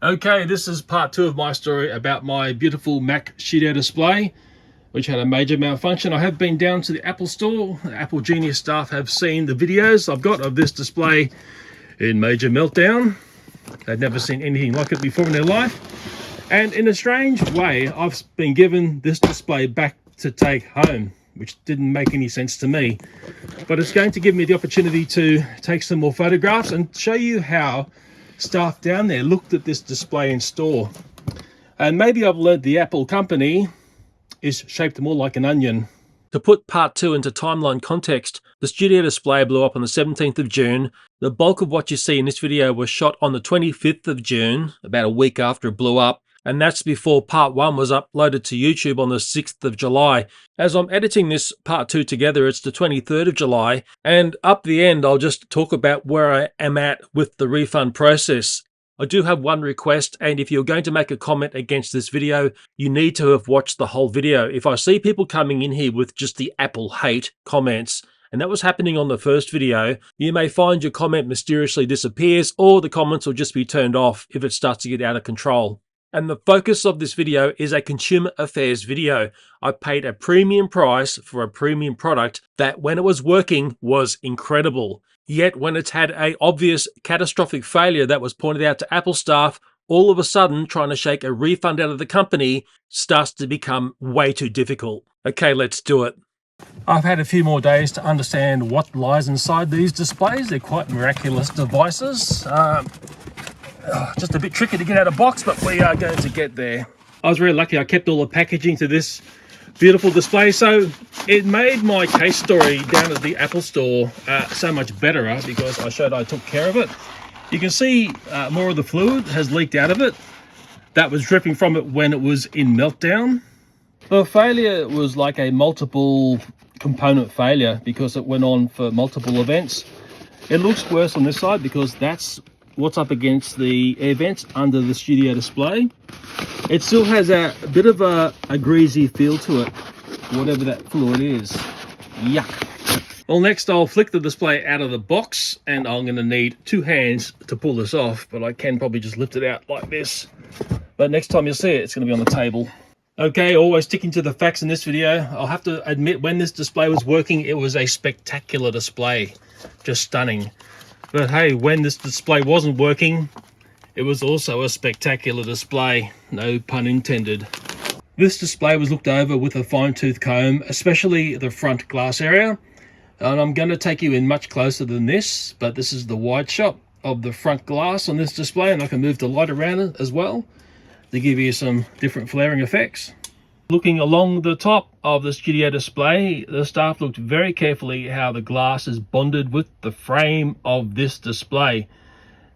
Okay, this is part 2 of my story about my beautiful Mac Studio display, which had a major malfunction. I have been down to the Apple store. The Apple Genius staff have seen the videos I've got of this display in major meltdown. They've never seen anything like it before in their life. And in a strange way, I've been given this display back to take home, which didn't make any sense to me. But it's going to give me the opportunity to take some more photographs and show you how staff down there looked at this display in store. And maybe I've learned the Apple company is shaped more like an onion. To put part 2 into timeline context, the studio display blew up on the 17th of June. The bulk of what you see in this video was shot on the 25th of June, about a week after it blew up. And that's before part 1 was uploaded to YouTube on the 6th of July. As I'm editing this part 2 together, it's the 23rd of July, and up the end I'll just talk about where I am at with the refund process. I do have one request, and if you're going to make a comment against this video, you need to have watched the whole video. If I see people coming in here with just the Apple hate comments, and that was happening on the first video, you may find your comment mysteriously disappears, or the comments will just be turned off if it starts to get out of control. And the focus of this video is a consumer affairs video. I paid a premium price for a premium product that, when it was working, was incredible. Yet when it's had an obvious catastrophic failure that was pointed out to Apple staff, all of a sudden trying to shake a refund out of the company starts to become way too difficult. Okay, let's do it. I've had a few more days to understand what lies inside these displays. They're quite miraculous devices. Just a bit tricky to get out of box, but we are going to get there. I was very lucky I kept all the packaging to this beautiful display, so it made my case story down at the Apple store so much better because I showed I took care of it. You can see more of the fluid has leaked out of it. That was dripping from it when it was in meltdown. The failure was like a multiple component failure because it went on for multiple events. It looks worse on this side because that's what's up against the air vents under the studio display. It still has a bit of a greasy feel to it, whatever that fluid is. Yuck. Well, next I'll flick the display out of the box, and I'm going to need 2 hands to pull this off, but I can probably just lift it out like this. But next time you see it, it's going to be on the table. Okay, always sticking to the facts in this video. I'll have to admit, when this display was working, it was a spectacular display. Just stunning. But hey, when this display wasn't working, it was also a spectacular display, no pun intended. This display was looked over with a fine-tooth comb, especially the front glass area. And I'm going to take you in much closer than this, but this is the wide shot of the front glass on this display, and I can move the light around it as well to give you some different flaring effects. Looking along the top of the studio display, the staff looked very carefully how the glass is bonded with the frame of this display.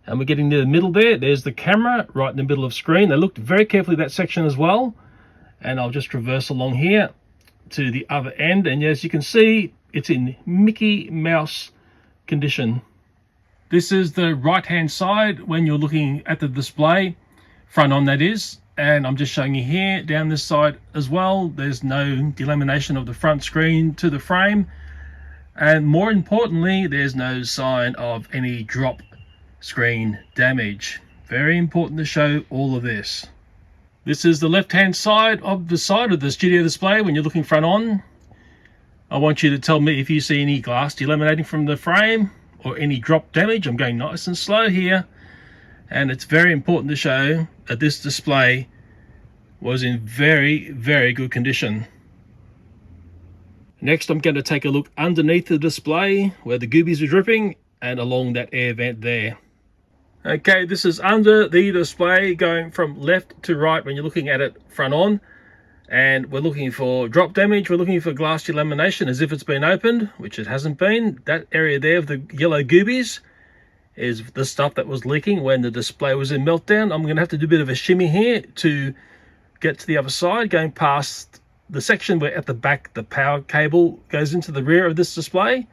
And we're getting near the middle there. There's the camera right in the middle of screen. They looked very carefully at that section as well. And I'll just traverse along here to the other end. And as you can see, it's in Mickey Mouse condition. This is the right-hand side when you're looking at the display, front on that is. And I'm just showing you here down this side as well. There's no delamination of the front screen to the frame, and more importantly, there's no sign of any drop screen damage. Very important to show all of this. This is the left hand side of the studio display when you're looking front on. I want you to tell me if you see any glass delaminating from the frame or any drop damage. I'm going nice and slow here. And it's very important to show that this display was in very, very good condition. Next, I'm going to take a look underneath the display where the goobies are dripping and along that air vent there. Okay, this is under the display going from left to right when you're looking at it front on. And we're looking for drop damage. We're looking for glass delamination as if it's been opened, which it hasn't been. That area there of the yellow goobies is the stuff that was leaking when the display was in meltdown. I'm going to have to do a bit of a shimmy here to get to the other side, going past the section where at the back the power cable goes into the rear of this display.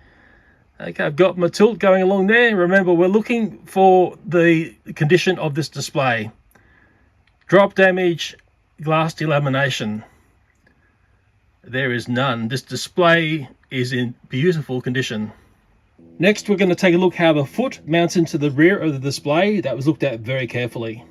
Okay, I've got my tilt going along there. Remember, we're looking for the condition of this display. Drop damage, glass delamination. There is none. This display is in beautiful condition. Next, we're going to take a look how the foot mounts into the rear of the display. That was looked at very carefully.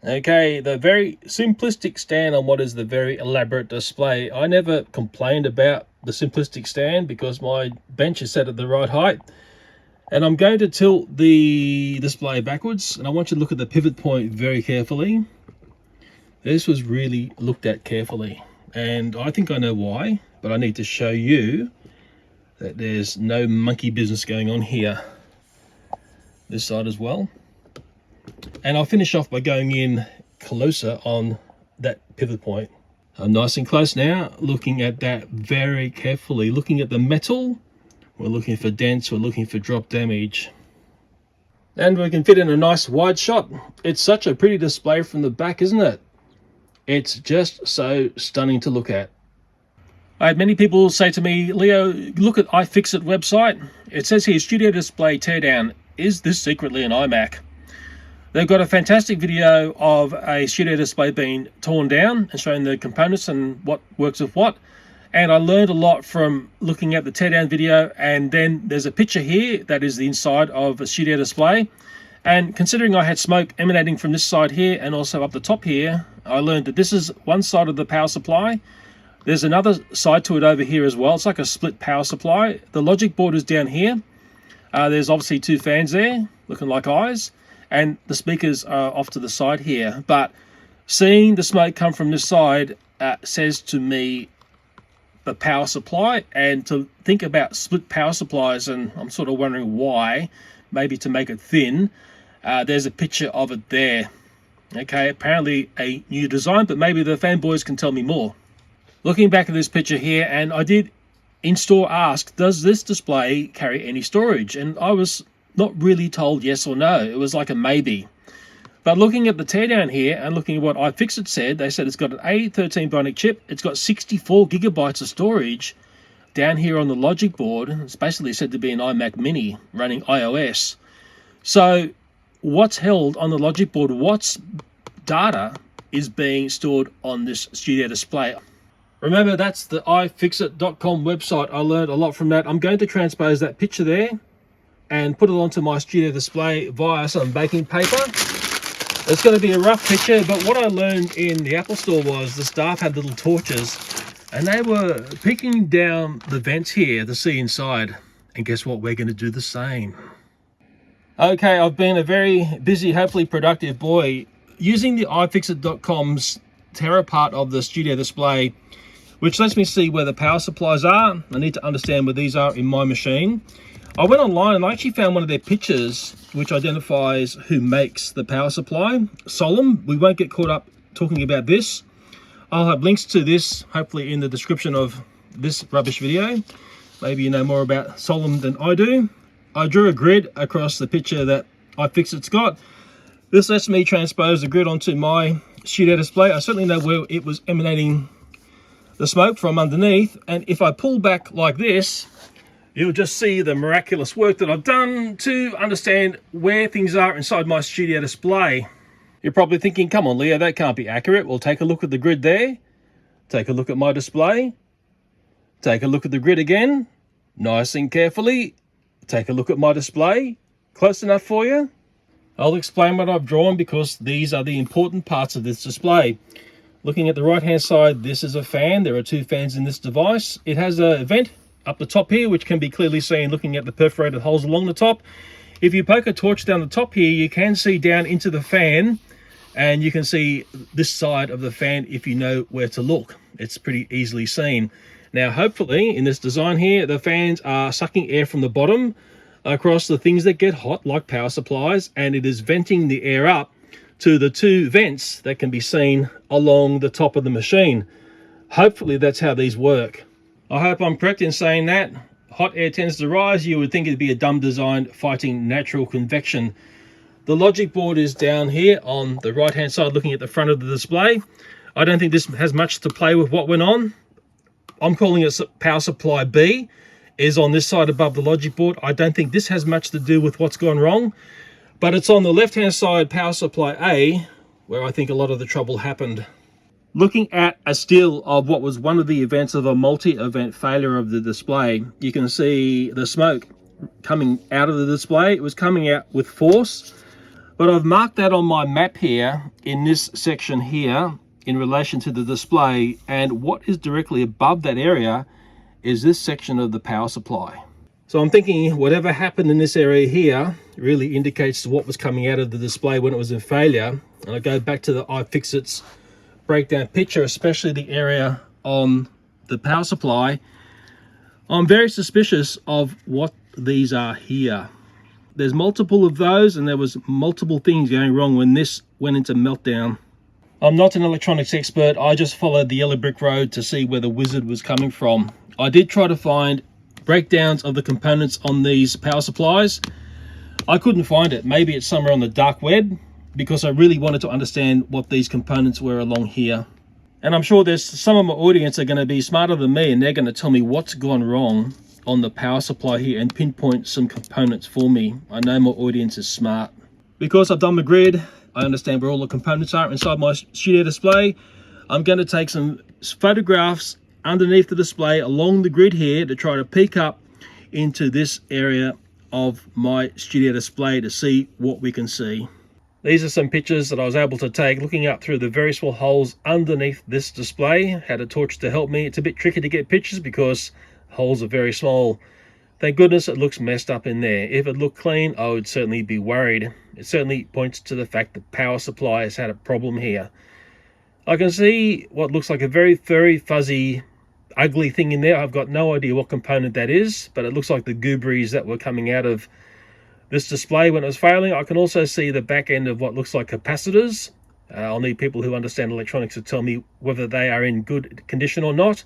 Okay, the very simplistic stand on what is the very elaborate display. I never complained about the simplistic stand because my bench is set at the right height. And I'm going to tilt the display backwards, and I want you to look at the pivot point very carefully. This was really looked at carefully, and I think I know why, but I need to show you that there's no monkey business going on here. This side as well. And I'll finish off by going in closer on that pivot point. I'm nice and close now, looking at that very carefully, looking at the metal. We're looking for dents, we're looking for drop damage. And we can fit in a nice wide shot. It's such a pretty display from the back, isn't it? It's just so stunning to look at. I had many people say to me, Leo, look at iFixit website. It says here, Studio Display Teardown. Is this secretly an iMac? They've got a fantastic video of a studio display being torn down and showing the components and what works with what. And I learned a lot from looking at the teardown video, and then there's a picture here that is the inside of a studio display. And considering I had smoke emanating from this side here and also up the top here, I learned that this is one side of the power supply. There's another side to it over here as well. It's like a split power supply. The logic board is down here. There's obviously two fans there looking like eyes, and the speakers are off to the side here. But seeing the smoke come from this side says to me the power supply, and to think about split power supplies, and I'm sort of wondering why, maybe to make it thin. There's a picture of it there. Okay, apparently a new design, but maybe the fanboys can tell me more. Looking back at this picture here, and I did in store ask, does this display carry any storage? And I was not really told yes or no. It was like a maybe. But looking at the teardown here and looking at what iFixit said, they said it's got an A13 Bionic chip. It's got 64 gigabytes of storage down here on the logic board. It's basically said to be an iMac mini running iOS. So what's held on the logic board, what's data is being stored on this studio display? Remember, that's the iFixit.com website. I learned a lot from that. I'm going to transpose that picture there and put it onto my studio display via some baking paper. It's going to be a rough picture, but what I learned in the Apple store was the staff had little torches and they were peeking down the vents here to see inside. And guess what? We're going to do the same. Okay, I've been a very busy, hopefully productive boy using the iFixit.com's tear apart of the studio display, which lets me see where the power supplies are. I need to understand where these are in my machine. I went online and I actually found one of their pictures which identifies who makes the power supply. Solemn. We won't get caught up talking about this. I'll have links to this hopefully in the description of this rubbish video. Maybe you know more about Solemn than I do. I drew a grid across the picture that iFixit's got. This lets me transpose the grid onto my studio display. I certainly know where it was emanating the smoke from underneath, and if I pull back like this, you'll just see the miraculous work that I've done to understand where things are inside my studio display. You're probably thinking, come on Leo, that can't be accurate. Well, take a look at the grid there, take a look at my display, take a look at the grid again, nice and carefully, take a look at my display. Close enough for you? I'll explain what I've drawn because these are the important parts of this display. Looking at the right hand side, this is a fan. There are two fans in this device. It has a vent up the top here, which can be clearly seen looking at the perforated holes along the top. If you poke a torch down the top here, you can see down into the fan, and you can see this side of the fan if you know where to look. It's pretty easily seen. Now, hopefully, in this design here, the fans are sucking air from the bottom across the things that get hot, like power supplies, and it is venting the air up to the two vents that can be seen along the top of the machine. Hopefully that's how these work. I hope I'm correct in saying that. Hot air tends to rise. You would think it'd be a dumb design fighting natural convection. The logic board is down here on the right hand side looking at the front of the display. I don't think this has much to play with what went on. I'm calling it power supply B is on this side above the logic board. I don't think this has much to do with what's gone wrong. But it's on the left-hand side, power supply A, where I think a lot of the trouble happened. Looking at a still of what was one of the events of a multi-event failure of the display, you can see the smoke coming out of the display. It was coming out with force. But I've marked that on my map here in this section here in relation to the display, and what is directly above that area is this section of the power supply. So I'm thinking whatever happened in this area here really indicates what was coming out of the display when it was in failure. And I go back to the iFixit's breakdown picture, especially the area on the power supply. I'm very suspicious of what these are here. There's multiple of those, and there was multiple things going wrong when this went into meltdown. I'm not an electronics expert. I just followed the yellow brick road to see where the wizard was coming from. I did try to find breakdowns of the components on these power supplies. I couldn't find it. Maybe it's somewhere on the dark web, because I really wanted to understand what these components were along here. And I'm sure there's some of my audience are going to be smarter than me, and they're going to tell me what's gone wrong on the power supply here and pinpoint some components for me. I know my audience is smart. Because I've done my grid, I understand where all the components are inside my studio display. I'm going to take some photographs underneath the display along the grid here to try to peek up into this area of my studio display to see what we can see. These are some pictures that I was able to take looking up through the very small holes underneath this display. Had a torch to help me. It's a bit tricky to get pictures because holes are very small. Thank goodness it looks messed up in there. If it looked clean, I would certainly be worried. It certainly points to the fact that power supply has had a problem here. I can see what looks like a very furry, fuzzy, ugly thing in there. I've got no idea what component that is, but it looks like the gooberies that were coming out of this display when it was failing. I can also see the back end of what looks like capacitors. I'll need people who understand electronics to tell me whether they are in good condition or not.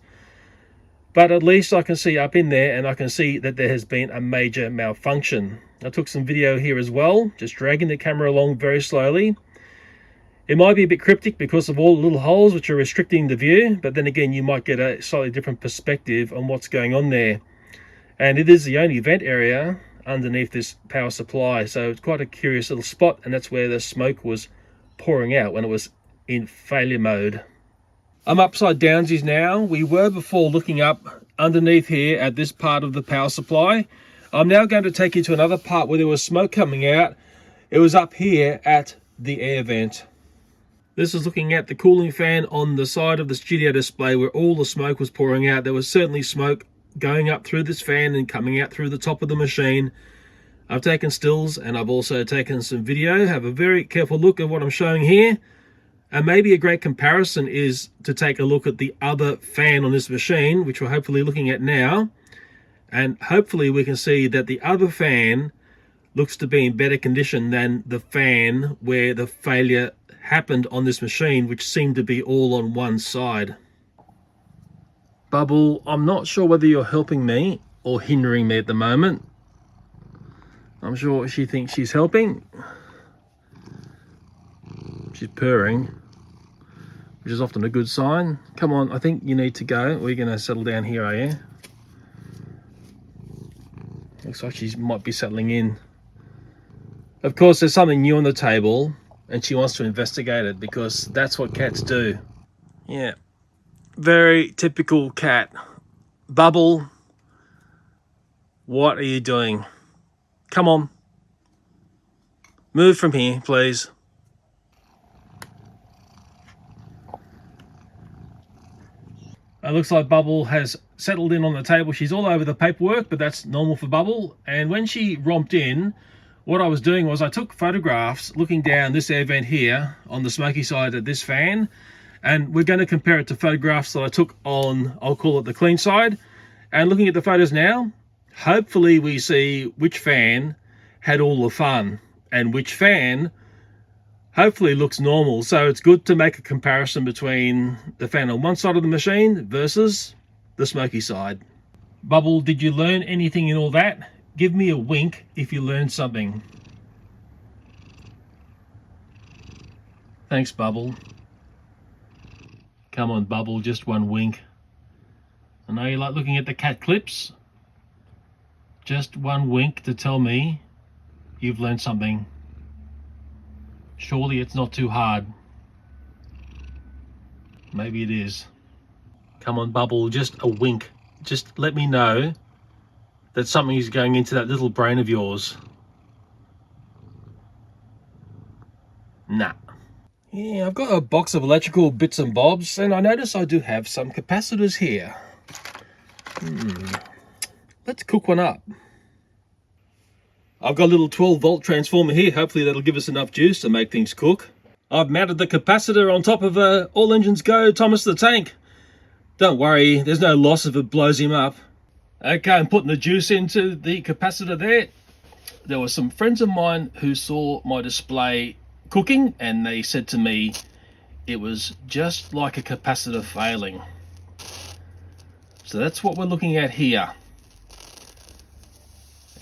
But at least I can see up in there, and I can see that there has been a major malfunction. I took some video here as well, just dragging the camera along very slowly. It might be a bit cryptic because of all the little holes which are restricting the view, but then again you might get a slightly different perspective on what's going on there. And it is the only vent area underneath this power supply, so it's quite a curious little spot, and that's where the smoke was pouring out when it was in failure mode. I'm upside downsies now. We were before looking up underneath here at this part of the power supply. I'm now going to take you to another part where there was smoke coming out. It was up here at the air vent. This is looking at the cooling fan on the side of the studio display where all the smoke was pouring out. There was certainly smoke going up through this fan and coming out through the top of the machine. I've taken stills and I've also taken some video. Have a very careful look at what I'm showing here. And maybe a great comparison is to take a look at the other fan on this machine, which we're hopefully looking at now. And hopefully we can see that the other fan looks to be in better condition than the fan where the failure happened on this machine, which seemed to be all on one side. Bubble, I'm not sure whether you're helping me or hindering me at the moment. I'm sure she thinks she's helping. She's purring, which is often a good sign. Come on, I think you need to go. We're going to settle down here, are you? Looks like she might be settling in. Of course, there's something new on the table, and she wants to investigate it because that's what cats do. Yeah, very typical cat. Bubble, what are you doing? Come on. Move from here, please. It looks like Bubble has settled in on the table. She's all over the paperwork, but that's normal for Bubble. And when she romped in, what I was doing was I took photographs looking down this air vent here on the smoky side of this fan. And we're going to compare it to photographs that I took on, I'll call it the clean side. And looking at the photos now, hopefully we see which fan had all the fun and which fan hopefully looks normal. So it's good to make a comparison between the fan on one side of the machine versus the smoky side. Bubble, did you learn anything in all that? Give me a wink if you learned something. Thanks, Bubble. Come on, Bubble, just one wink. I know you like looking at the cat clips. Just one wink to tell me you've learned something. Surely it's not too hard. Maybe it is. Come on, Bubble, just a wink. Just let me know that something is going into that little brain of yours. Nah. Yeah, I've got a box of electrical bits and bobs, and I notice I do have some capacitors here. Let's cook one up. I've got a little 12-volt transformer here. Hopefully that'll give us enough juice to make things cook. I've mounted the capacitor on top of All Engines Go Thomas the Tank. Don't worry, there's no loss if it blows him up. Okay, I'm putting the juice into the capacitor there. There were some friends of mine who saw my display cooking, and they said to me it was just like a capacitor failing. So that's what we're looking at here.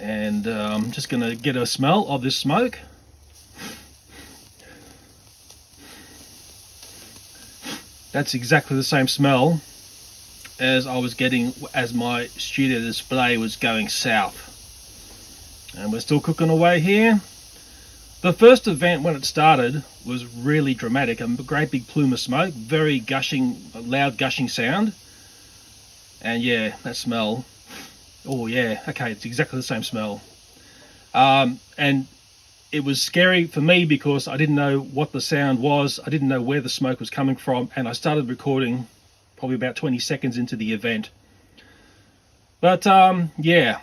And I'm just going to get a smell of this smoke. That's exactly the same smell as I was getting as my studio display was going south. And we're still cooking away here. The first event when it started was really dramatic. A great big plume of smoke, very gushing, loud gushing sound. And yeah, that smell. Oh yeah, okay, it's exactly the same smell. And it was scary for me because I didn't know what the sound was. I didn't know where the smoke was coming from, and I started recording probably about 20 seconds into the event. But yeah,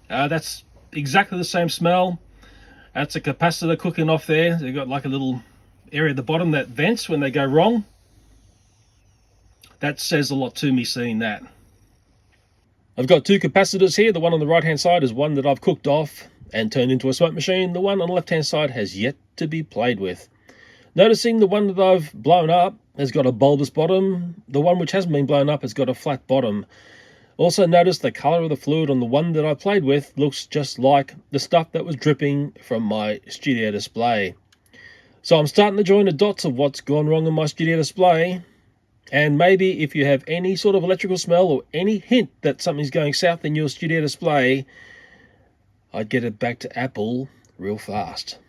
that's exactly the same smell. That's a capacitor cooking off there. They've got like a little area at the bottom that vents when they go wrong. That says a lot to me seeing that. I've got two capacitors here. The one on the right hand side is one that I've cooked off and turned into a smoke machine. The one on the left hand side has yet to be played with. Noticing the one that I've blown up has got a bulbous bottom. The one which hasn't been blown up has got a flat bottom. Also notice the color of the fluid on the one that I played with looks just like the stuff that was dripping from my studio display. So I'm starting to join the dots of what's gone wrong in my studio display. And maybe if you have any sort of electrical smell or any hint that something's going south in your studio display, I'd get it back to Apple real fast.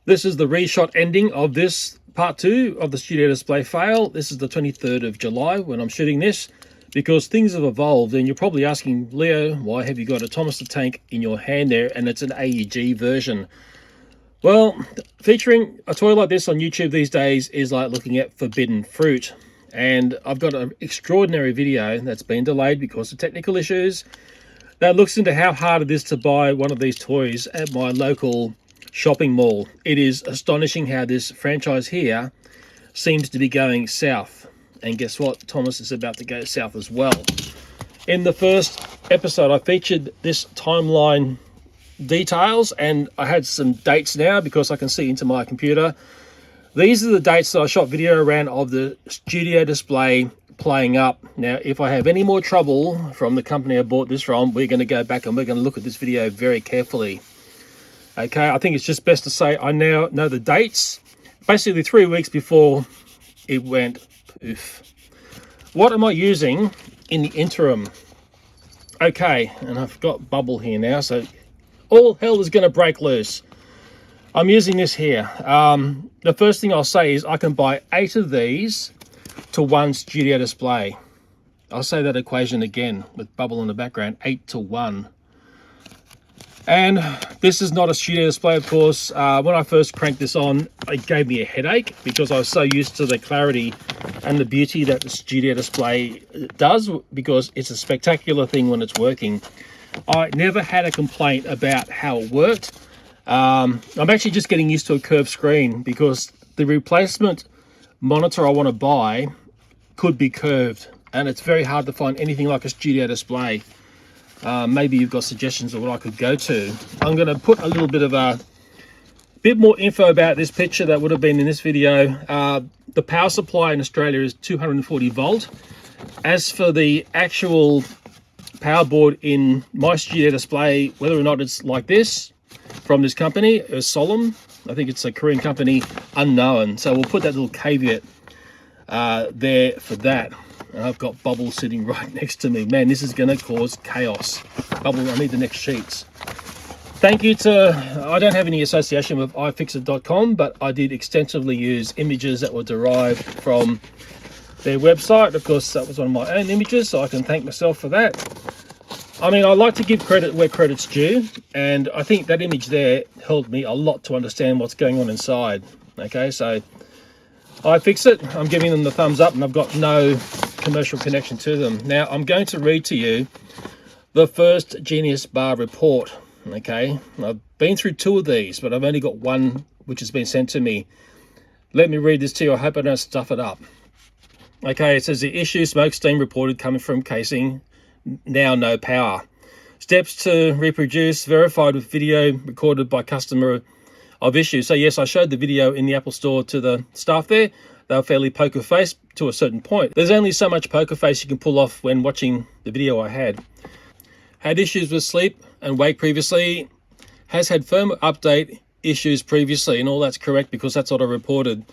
This is the reshot ending of this part 2 of the studio display fail. This is the 23rd of July when I'm shooting this, because things have evolved. And you're probably asking, Leo, why have you got a Thomas the Tank in your hand there and it's an AEG version? Well, featuring a toy like this on YouTube these days is like looking at forbidden fruit. And I've got an extraordinary video that's been delayed because of technical issues that looks into how hard it is to buy one of these toys at my local shopping mall. It is astonishing how this franchise here seems to be going south. And guess what? Thomas is about to go south as well. In the first episode, I featured this timeline details, and I had some dates now because I can see into my computer. These are the dates that I shot video around of the studio display playing up. Now, if I have any more trouble from the company I bought this from, we're going to go back and we're going to look at this video very carefully. Okay, I think it's just best to say I now know the dates, basically 3 weeks before it went poof. What am I using in the interim? Okay, and I've got bubble here now, so all hell is going to break loose. I'm using this here. The first thing I'll say is I can buy 8 of these to 1 studio display. I'll say that equation again with bubble in the background, 8 to 1. And this is not a studio display, of course. When I first cranked this on, it gave me a headache because I was so used to the clarity and the beauty that the studio display does, because it's a spectacular thing when it's working. I never had a complaint about how it worked. I'm actually just getting used to a curved screen because the replacement monitor I want to buy could be curved, and it's very hard to find anything like a studio display. Maybe you've got suggestions of what I could go to. I'm going to put a little bit of a bit more info about this picture that would have been in this video. The power supply in Australia is 240 volt. As for the actual power board in my studio display, whether or not it's like this from this company, Solemn, I think it's a Korean company, unknown. So we'll put that little caveat there for that. And I've got Bubble sitting right next to me. Man, this is going to cause chaos. Bubble, I need the next sheets. Thank you to, I don't have any association with iFixit.com, but I did extensively use images that were derived from their website. Of course, that was one of my own images, so I can thank myself for that. I mean, I like to give credit where credit's due, and I think that image there helped me a lot to understand what's going on inside. Okay, so I fix it. I'm giving them the thumbs up, and I've got no commercial connection to them. Now, I'm going to read to you the first Genius Bar report. Okay, I've been through 2 of these, but I've only got one which has been sent to me. Let me read this to you. I hope I don't stuff it up. Okay, it says the issue smoke steam reported coming from casing, now no power. Steps to reproduce verified with video recorded by customer of issue. So yes, I showed the video in the Apple Store to the staff there. They were fairly poker faced to a certain point. There's only so much poker face you can pull off when watching the video I had. Had issues with sleep and wake previously. Has had firmware update issues previously, and all that's correct because that's what I reported.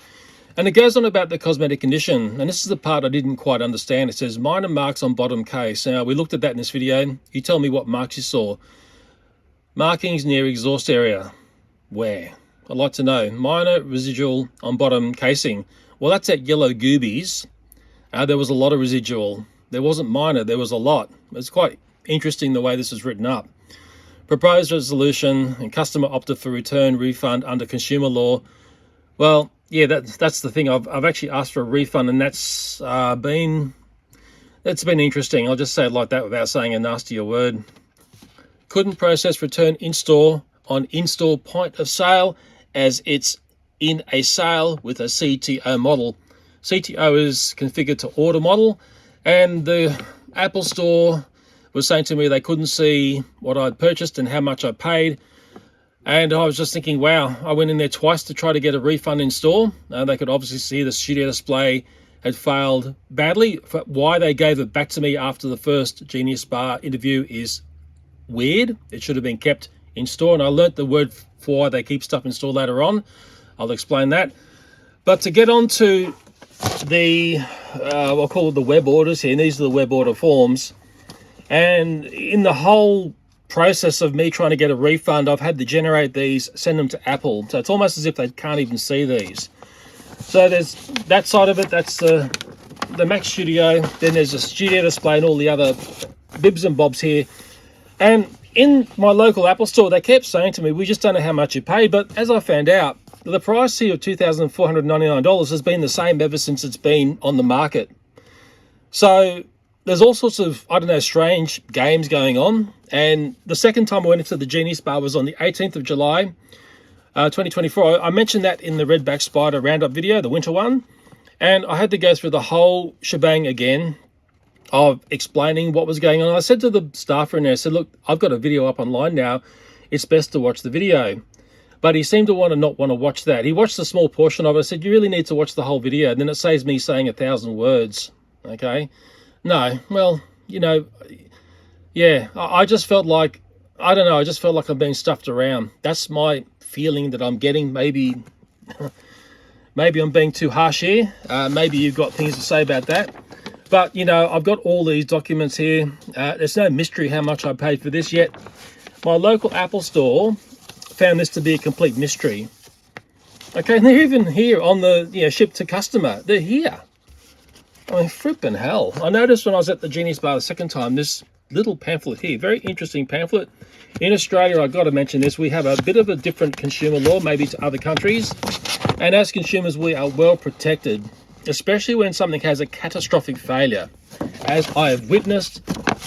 And it goes on about the cosmetic condition, and this is the part I didn't quite understand. It says minor marks on bottom case. Now, we looked at that in this video. You tell me what marks you saw. Markings near exhaust area. Where? I'd like to know. Minor residual on bottom casing. Well, that's at yellow goobies. There was a lot of residual. There wasn't minor, there was a lot. It's quite interesting the way this is written up. Proposed resolution, and customer opted for return refund under consumer law. Well, yeah, that's the thing. I've actually asked for a refund, and that's been interesting. I'll just say it like that without saying a nastier word. Couldn't process return in-store on in-store point of sale as it's in a sale with a CTO model. CTO is configured to order model, and the Apple Store was saying to me they couldn't see what I'd purchased and how much I paid. And I was just thinking, wow, I went in there twice to try to get a refund in store. They could obviously see the studio display had failed badly. Why they gave it back to me after the first Genius Bar interview is weird. It should have been kept in store. And I learnt the word for why they keep stuff in store later on. I'll explain that. But to get on to the, I'll call it the web orders here. And these are the web order forms. And in the whole process of me trying to get a refund, I've had to generate these, send them to Apple. So it's almost as if they can't even see these. So there's that side of it. That's the Mac Studio. Then there's a studio display and all the other bibs and bobs here. And in my local Apple Store, they kept saying to me, we just don't know how much you paid. But as I found out, the price here of $2,499 has been the same ever since it's been on the market. So there's all sorts of, I don't know, strange games going on. And the second time I went into the Genius Bar was on the 18th of July, 2024. I mentioned that in the Redback Spider Roundup video, the winter one. And I had to go through the whole shebang again of explaining what was going on. I said to the staffer in there, I said, look, I've got a video up online now. It's best to watch the video. But he seemed to not want to watch that. He watched a small portion of it. I said, you really need to watch the whole video. And then it saves me saying 1,000 words. Okay. No, well, you know, yeah, I just felt like, I don't know, I just felt like I'm being stuffed around. That's my feeling that I'm getting. Maybe I'm being too harsh here. Maybe you've got things to say about that. But, you know, I've got all these documents here. There's no mystery how much I paid for this yet. My local Apple Store found this to be a complete mystery. Okay, and they're even here on the, you know, ship to customer. They're here. I mean, flipping hell. I noticed when I was at the Genius Bar the second time, this little pamphlet here, very interesting pamphlet. In Australia, I've got to mention this, we have a bit of a different consumer law, maybe to other countries. And as consumers, we are well protected, especially when something has a catastrophic failure, as I have witnessed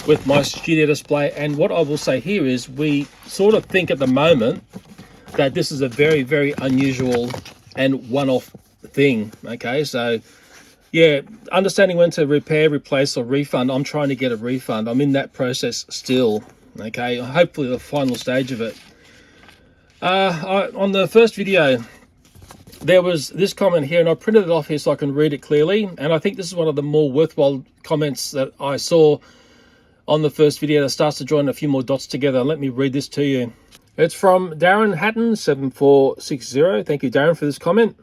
with my studio display. And what I will say here is we sort of think at the moment that this is a very, very unusual and one-off thing. Okay, so yeah, understanding when to repair, replace, or refund. I'm trying to get a refund. I'm in that process still. Okay, hopefully the final stage of it. On the first video, there was this comment here, and I printed it off here so I can read it clearly. And I think this is one of the more worthwhile comments that I saw on the first video that starts to join a few more dots together. Let me read this to you. It's from Darren Hatton 7460. Thank you, Darren, for this comment.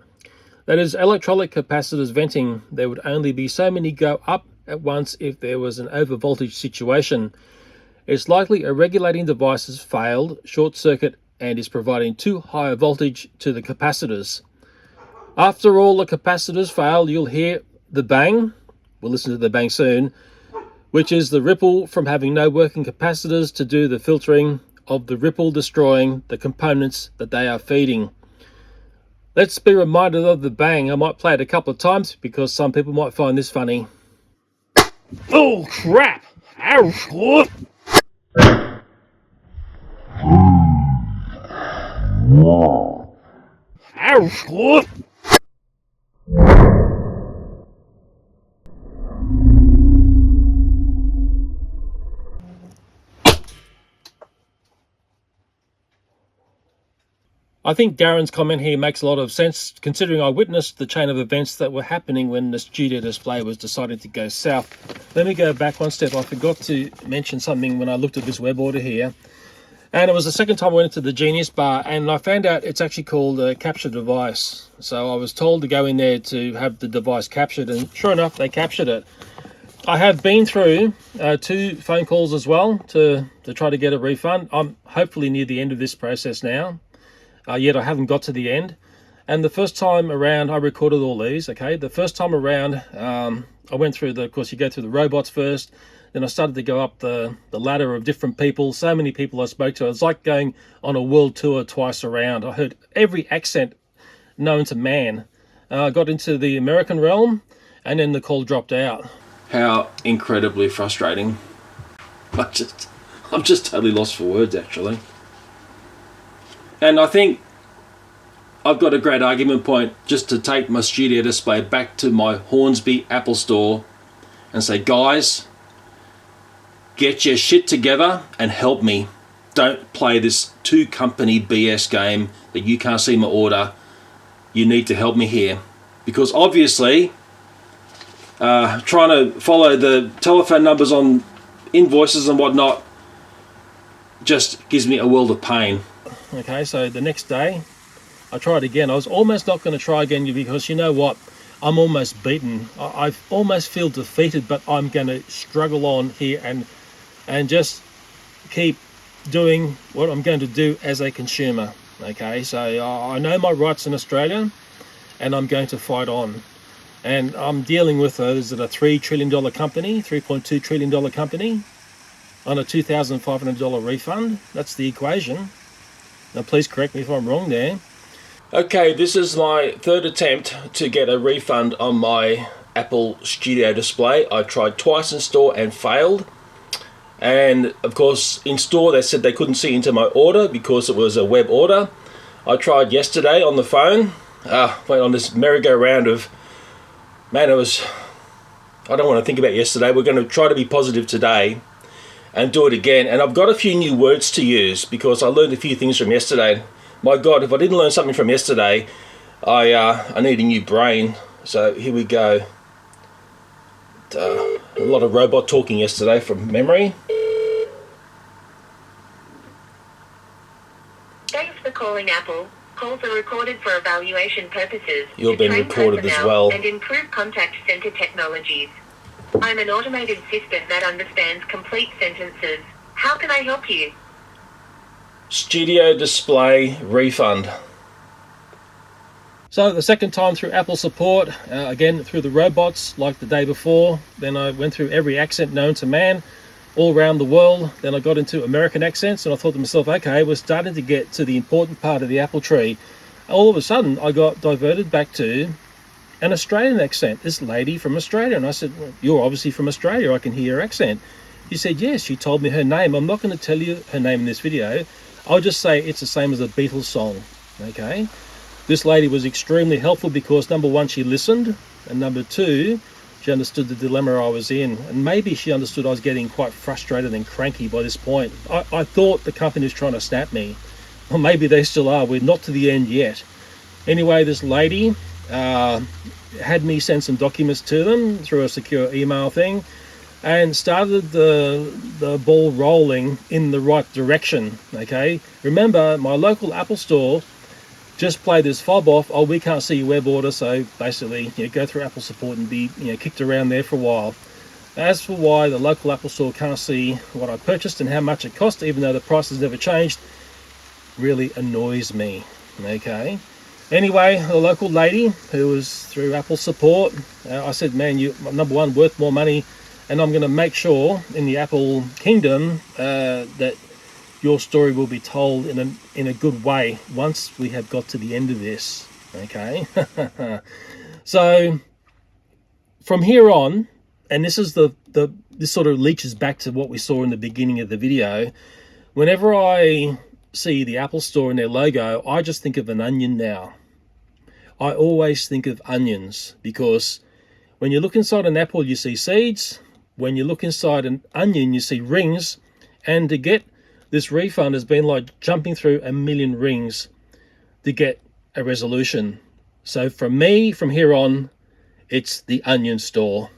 That is, electrolytic capacitors venting. There would only be so many go up at once if there was an overvoltage situation. It's likely a regulating device has failed, short circuit, and is providing too high a voltage to the capacitors. After all the capacitors fail, you'll hear the bang. We'll listen to the bang soon, which is the ripple from having no working capacitors to do the filtering of the ripple, destroying the components that they are feeding. Let's be reminded of the bang. I might play it a couple of times because some people might find this funny. Oh crap! Ow. Ow. I think Darren's comment here makes a lot of sense, considering I witnessed the chain of events that were happening when the studio display was deciding to go south. Let me go back one step. I forgot to mention something when I looked at this web order here. And it was the second time I went into the Genius Bar, and I found out it's actually called a capture device. So I was told to go in there to have the device captured, and sure enough, they captured it. I have been through 2 phone calls as well to try to get a refund. I'm hopefully near the end of this process now. Yet I haven't got to the end. And the first time around, I recorded all these, okay? The first time around, I went through of course, you go through the robots first. Then I started to go up the ladder of different people. So many people I spoke to. It was like going on a world tour twice around. I heard every accent known to man. I got into the American realm, and then the call dropped out. How incredibly frustrating. I'm just totally lost for words, actually. And I think I've got a great argument point just to take my studio display back to my Hornsby Apple store and say, guys, get your shit together and help me. Don't play this 2-company BS game that you can't see my order. You need to help me here. Because obviously, trying to follow the telephone numbers on invoices and whatnot just gives me a world of pain. Okay, so the next day I tried again. I was almost not going to try again because you know what? I'm almost beaten. I almost feel defeated, but I'm going to struggle on here and just keep doing what I'm going to do as a consumer. Okay, so I know my rights in Australia, and I'm going to fight on. And I'm dealing with is it a $3 trillion company, $3.2 trillion company on a $2,500 refund. That's the equation. Now please correct me if I'm wrong there. Okay, this is my 3rd attempt to get a refund on my Apple Studio display. I tried twice in store and failed. And of course in store they said they couldn't see into my order because it was a web order. I tried yesterday on the phone. Went on this merry-go-round of, man, I don't want to think about yesterday. We're going to try to be positive today and do it again. And I've got a few new words to use because I learned a few things from yesterday. My God, if I didn't learn something from yesterday, I need a new brain. So here we go. A lot of robot talking yesterday from memory. Thanks for calling Apple. Calls are recorded for evaluation purposes. You're being recorded as well. And improve contact center technologies. I'm an automated system that understands complete sentences. How can I help you? Studio display refund. So the second time through Apple support, again through the robots like the day before. Then I went through every accent known to man all around the world. Then I got into American accents and I thought to myself, okay, we're starting to get to the important part of the Apple tree. All of a sudden I got diverted back to an Australian accent, this lady from Australia. And I said, well, you're obviously from Australia, I can hear her accent. She said, yes. She told me her name. I'm not going to tell you her name in this video. I'll just say it's the same as a Beatles song. Okay, this lady was extremely helpful because number one, she listened, and number two, she understood the dilemma I was in, and maybe she understood I was getting quite frustrated and cranky by this point. I thought the company was trying to snap me. Well, maybe they still are. We're not to the end yet. Anyway, this lady had me send some documents to them through a secure email thing and started the ball rolling in the right direction. Okay, remember my local Apple store just played this fob off, oh, we can't see your web order, so basically go through Apple support and be kicked around there for a while. As for why the local Apple store can't see what I purchased and how much it cost, even though the price has never changed, really annoys me. Okay, anyway, the local lady who was through Apple support, I said, man, you number one, worth more money, and I'm going to make sure in the Apple kingdom that your story will be told in a good way once we have got to the end of this. Okay. So from here on, and this is this sort of leaches back to what we saw in the beginning of the video. Whenever I see the Apple Store and their logo, I just think of an onion now. I always think of onions, because when you look inside an apple, you see seeds. When you look inside an onion, you see rings. And to get this refund has been like jumping through a million rings to get a resolution. So for me, from here on, it's the onion store.